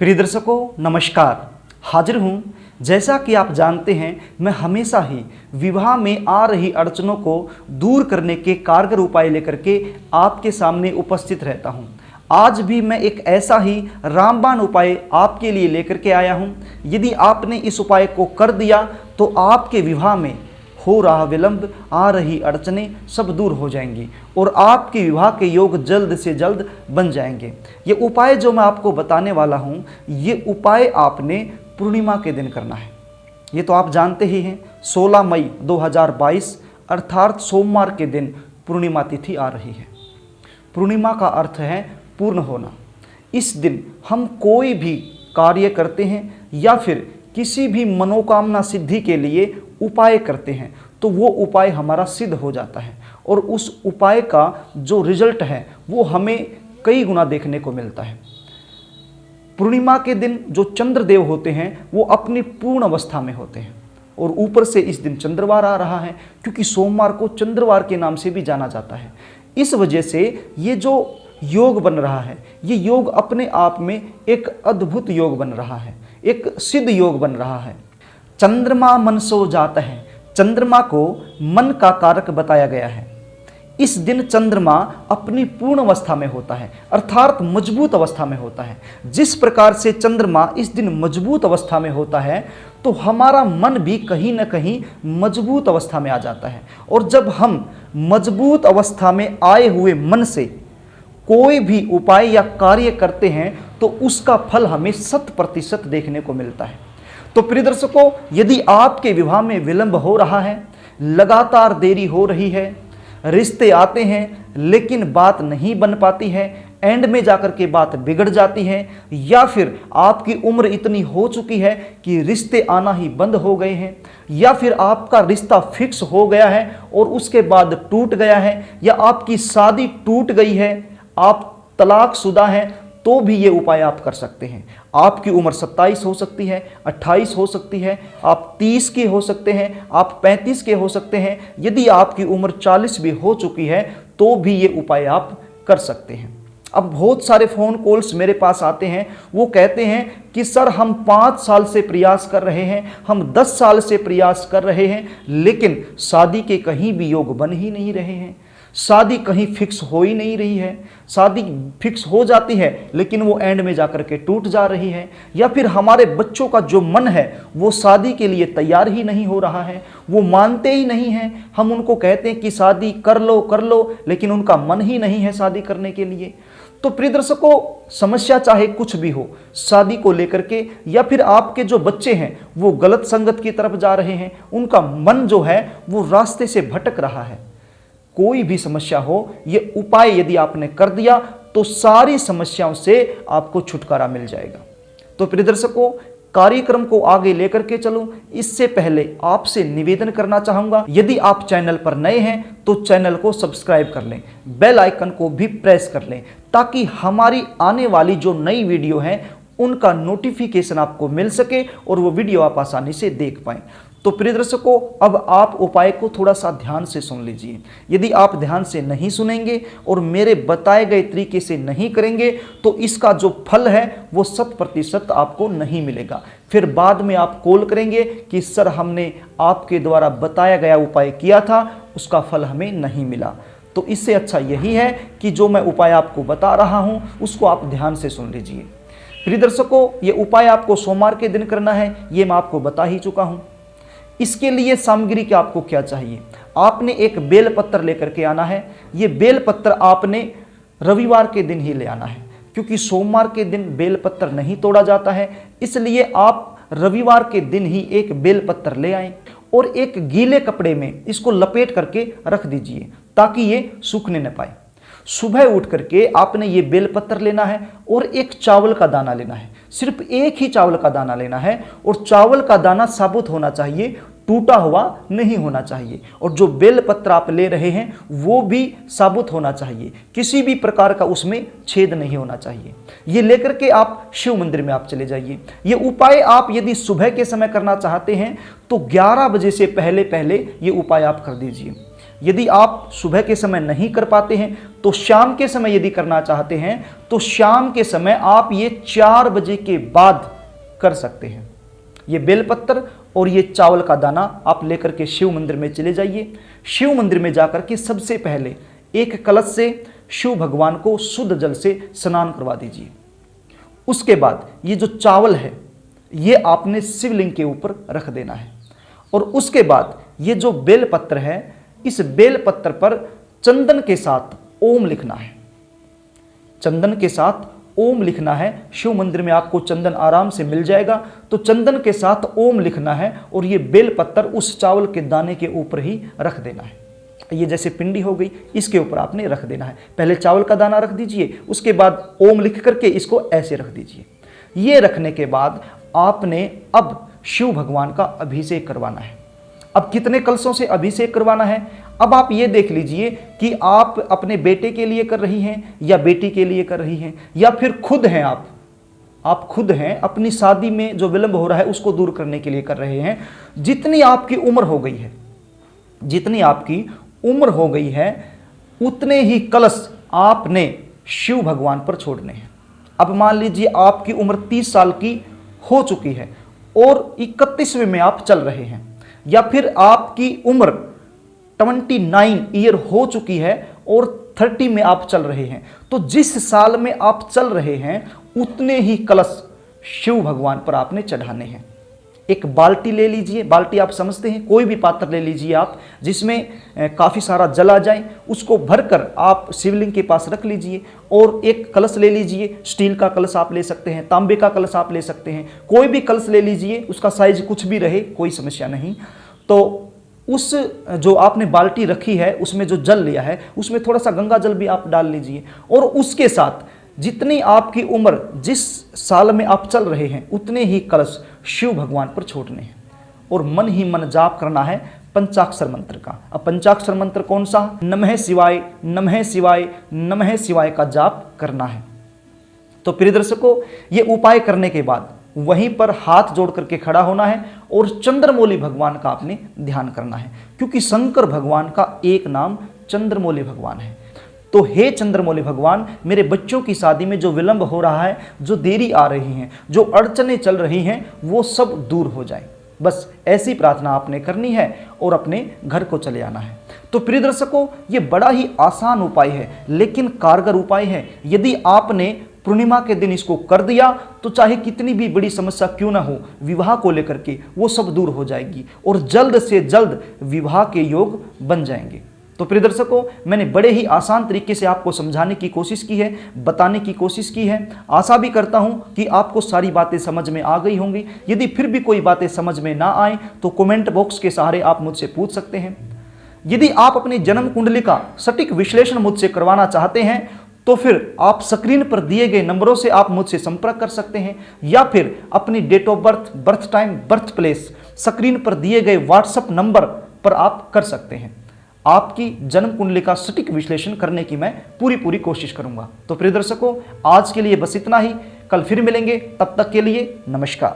प्रिय दर्शकों नमस्कार। हाजिर हूँ। जैसा कि आप जानते हैं, मैं हमेशा ही विवाह में आ रही अड़चनों को दूर करने के कारगर उपाय लेकर के आपके सामने उपस्थित रहता हूँ। आज भी मैं एक ऐसा ही रामबाण उपाय आपके लिए लेकर के आया हूँ। यदि आपने इस उपाय को कर दिया तो आपके विवाह में हो रहा विलंब, आ रही अड़चनें सब दूर हो जाएंगी और आपके विवाह के योग जल्द से जल्द बन जाएंगे। ये उपाय जो मैं आपको बताने वाला हूँ, ये उपाय आपने पूर्णिमा के दिन करना है। ये तो आप जानते ही हैं, 16 मई 2022 अर्थात सोमवार के दिन पूर्णिमा तिथि आ रही है। पूर्णिमा का अर्थ है पूर्ण होना। इस दिन हम कोई भी कार्य करते हैं या फिर किसी भी मनोकामना सिद्धि के लिए उपाय करते हैं तो वो उपाय हमारा सिद्ध हो जाता है और उस उपाय का जो रिजल्ट है वो हमें कई गुना देखने को मिलता है। पूर्णिमा के दिन जो चंद्रदेव होते हैं वो अपनी पूर्ण अवस्था में होते हैं और ऊपर से इस दिन चंद्रवार आ रहा है, क्योंकि सोमवार को चंद्रवार के नाम से भी जाना जाता है। इस वजह से ये जो योग बन रहा है, ये योग अपने आप में एक अद्भुत योग बन रहा है, एक सिद्ध योग बन रहा है। चंद्रमा मन सो जाता है। चंद्रमा को मन का कारक बताया गया है। इस दिन चंद्रमा अपनी पूर्ण अवस्था में होता है, अर्थात मजबूत अवस्था में होता है। जिस प्रकार से चंद्रमा इस दिन मजबूत अवस्था में होता है तो हमारा मन भी कहीं ना कहीं मजबूत अवस्था में आ जाता है। और जब हम मजबूत अवस्था में आए हुए मन से कोई भी उपाय या कार्य करते हैं तो उसका फल हमें 100% देखने को मिलता है। तो प्रिय दर्शकों, यदि आपके विवाह में विलंब हो रहा है, लगातार देरी हो रही है, रिश्ते आते हैं लेकिन बात नहीं बन पाती है, एंड में जाकर के बात बिगड़ जाती है, या फिर आपकी उम्र इतनी हो चुकी है कि रिश्ते आना ही बंद हो गए हैं, या फिर आपका रिश्ता फिक्स हो गया है और उसके बाद टूट गया है, या आपकी शादी टूट गई है, आप तलाकशुदा हैं, तो भी ये उपाय आप कर सकते हैं। आपकी उम्र 27 हो सकती है, 28 हो सकती है, आप 30 के हो सकते हैं, आप 35 के हो सकते हैं। यदि आपकी उम्र 40 भी हो चुकी है तो भी ये उपाय आप कर सकते हैं। अब बहुत सारे फ़ोन कॉल्स मेरे पास आते हैं, वो कहते हैं कि सर हम 5 साल से प्रयास कर रहे हैं, हम 10 साल से प्रयास कर रहे हैं, लेकिन शादी के कहीं भी योग बन ही नहीं रहे हैं, शादी कहीं फिक्स हो ही नहीं रही है, शादी फिक्स हो जाती है लेकिन वो एंड में जाकर के टूट जा रही है, या फिर हमारे बच्चों का जो मन है वो शादी के लिए तैयार ही नहीं हो रहा है, वो मानते ही नहीं हैं। हम उनको कहते हैं कि शादी कर लो, लेकिन उनका मन ही नहीं है शादी करने के लिए। तो प्रिय दर्शकों, समस्या चाहे कुछ भी हो शादी को लेकर के, या फिर आपके जो बच्चे हैं वो गलत संगत की तरफ जा रहे हैं, उनका मन जो है वो रास्ते से भटक रहा है, कोई भी समस्या हो, ये उपाय यदि आपने कर दिया तो सारी समस्याओं से आपको छुटकारा मिल जाएगा। तो प्रिय दर्शकों, कार्यक्रम को आगे लेकर के चलूं इससे पहले आपसे निवेदन करना चाहूंगा, यदि आप चैनल पर नए हैं तो चैनल को सब्सक्राइब कर लें, बेल आइकन को भी प्रेस कर लें, ताकि हमारी आने वाली जो नई वीडियो है उनका नोटिफिकेशन आपको मिल सके और वो वीडियो आप आसानी से देख पाएं। तो प्रिय दर्शकों, अब आप उपाय को थोड़ा सा ध्यान से सुन लीजिए। यदि आप ध्यान से नहीं सुनेंगे और मेरे बताए गए तरीके से नहीं करेंगे तो इसका जो फल है वो 100% आपको नहीं मिलेगा। फिर बाद में आप कॉल करेंगे कि सर हमने आपके द्वारा बताया गया उपाय किया था, उसका फल हमें नहीं मिला। तो इससे अच्छा यही है कि जो मैं उपाय आपको बता रहा हूँ उसको आप ध्यान से सुन लीजिए। प्रिय दर्शकों, ये उपाय आपको सोमवार के दिन करना है, ये मैं आपको बता ही चुका हूँ। इसके लिए सामग्री क्या आपको क्या चाहिए, आपने एक बेल पत्र लेकर के आना है। ये बेल पत्र आपने रविवार के दिन ही ले आना है, क्योंकि सोमवार के दिन बेल पत्र नहीं तोड़ा जाता है, इसलिए आप रविवार के दिन ही एक बेल पत्र ले आएं और एक गीले कपड़े में इसको लपेट करके रख दीजिए ताकि ये सूखने न पाए। सुबह उठ करके आपने ये बेलपत्र लेना है और एक चावल का दाना लेना है, सिर्फ एक ही चावल का दाना लेना है, और चावल का दाना साबुत होना चाहिए, टूटा हुआ नहीं होना चाहिए। और जो बेलपत्र आप ले रहे हैं वो भी साबुत होना चाहिए, किसी भी प्रकार का उसमें छेद नहीं होना चाहिए। ये लेकर के आप शिव मंदिर में आप चले जाइए। ये उपाय आप यदि सुबह के समय करना चाहते हैं तो 11 बजे से पहले पहले ये उपाय आप कर दीजिए। यदि आप सुबह के समय नहीं कर पाते हैं तो शाम के समय यदि करना चाहते हैं तो शाम के समय आप ये 4 बजे के बाद कर सकते हैं। ये बेलपत्र और ये चावल का दाना आप लेकर के शिव मंदिर में चले जाइए। शिव मंदिर में जाकर के सबसे पहले एक कलश से शिव भगवान को शुद्ध जल से स्नान करवा दीजिए। उसके बाद ये जो चावल है ये आपने शिवलिंग के ऊपर रख देना है और उसके बाद ये जो बेलपत्र है इस बेलपत्र पर चंदन के साथ ओम लिखना है। चंदन के साथ ओम लिखना है। शिव मंदिर में आपको चंदन आराम से मिल जाएगा, तो चंदन के साथ ओम लिखना है और ये बेलपत्र उस चावल के दाने के ऊपर ही रख देना है। ये जैसे पिंडी हो गई, इसके ऊपर आपने रख देना है। पहले चावल का दाना रख दीजिए, उसके बाद ओम लिख करके इसको ऐसे रख दीजिए। ये रखने के बाद आपने अब शिव भगवान का अभिषेक करवाना है। अब कितने कलशों से अभिषेक करवाना है, अब आप ये देख लीजिए कि आप अपने बेटे के लिए कर रही हैं या बेटी के लिए कर रही हैं या फिर खुद हैं आप खुद हैं, अपनी शादी में जो विलंब हो रहा है उसको दूर करने के लिए कर रहे हैं। जितनी आपकी उम्र हो गई है, जितनी आपकी उम्र हो गई है उतने ही कलश आपने शिव भगवान पर छोड़ने हैं। अब मान लीजिए आपकी उम्र 30 साल की हो चुकी है और 31वें में आप चल रहे हैं, या फिर आपकी उम्र 29 ईयर हो चुकी है और 30 में आप चल रहे हैं, तो जिस साल में आप चल रहे हैं उतने ही कलश शिव भगवान पर आपने चढ़ाने हैं। एक बाल्टी ले लीजिए, बाल्टी आप समझते हैं, कोई भी पात्र ले लीजिए आप जिसमें काफ़ी सारा जल आ जाए, उसको भरकर आप शिवलिंग के पास रख लीजिए और एक कलश ले लीजिए। स्टील का कलश आप ले सकते हैं, तांबे का कलश आप ले सकते हैं, कोई भी कलश ले लीजिए, उसका साइज कुछ भी रहे, कोई समस्या नहीं। तो उस जो आपने बाल्टी रखी है उसमें जो जल लिया है उसमें थोड़ा सा गंगा जल भी आप डाल लीजिए और उसके साथ जितनी आपकी उम्र, जिस साल में आप चल रहे हैं उतने ही कलश शिव भगवान पर छोड़ने हैं और मन ही मन जाप करना है पंचाक्षर मंत्र का। अब पंचाक्षर मंत्र कौन सा? नमः शिवाय, नमः शिवाय, नमः शिवाय का जाप करना है। तो प्रिय दर्शकों, ये उपाय करने के बाद वहीं पर हाथ जोड़ करके खड़ा होना है और चंद्रमौली भगवान का आपने ध्यान करना है, क्योंकि शंकर भगवान का एक नाम चंद्रमौली भगवान है। तो हे चंद्रमौली भगवान, मेरे बच्चों की शादी में जो विलंब हो रहा है, जो देरी आ रही हैं, जो अड़चनें चल रही हैं, वो सब दूर हो जाए। बस ऐसी प्रार्थना आपने करनी है और अपने घर को चले आना है। तो प्रिय दर्शकों, ये बड़ा ही आसान उपाय है लेकिन कारगर उपाय है। यदि आपने पूर्णिमा के दिन इसको कर दिया तो चाहे कितनी भी बड़ी समस्या क्यों ना हो, विवाह को लेकर के वो सब दूर हो जाएगी और जल्द से जल्द विवाह के योग बन जाएंगे। तो प्रिय दर्शकों, मैंने बड़े ही आसान तरीके से आपको समझाने की कोशिश की है, बताने की कोशिश की है। आशा भी करता हूं कि आपको सारी बातें समझ में आ गई होंगी। यदि फिर भी कोई बातें समझ में ना आए तो कमेंट बॉक्स के सहारे आप मुझसे पूछ सकते हैं। यदि आप अपनी जन्म कुंडली का सटीक विश्लेषण मुझसे करवाना चाहते हैं तो फिर आप स्क्रीन पर दिए गए नंबरों से आप मुझसे संपर्क कर सकते हैं, या फिर अपनी date of birth, birth time, birth place screen पर दिए गए व्हाट्सएप नंबर पर आप कर सकते हैं। आपकी जन्म कुंडली का सटीक विश्लेषण करने की मैं पूरी कोशिश करूंगा। तो प्रिय दर्शकों, आज के लिए बस इतना ही। कल फिर मिलेंगे, तब तक के लिए नमस्कार।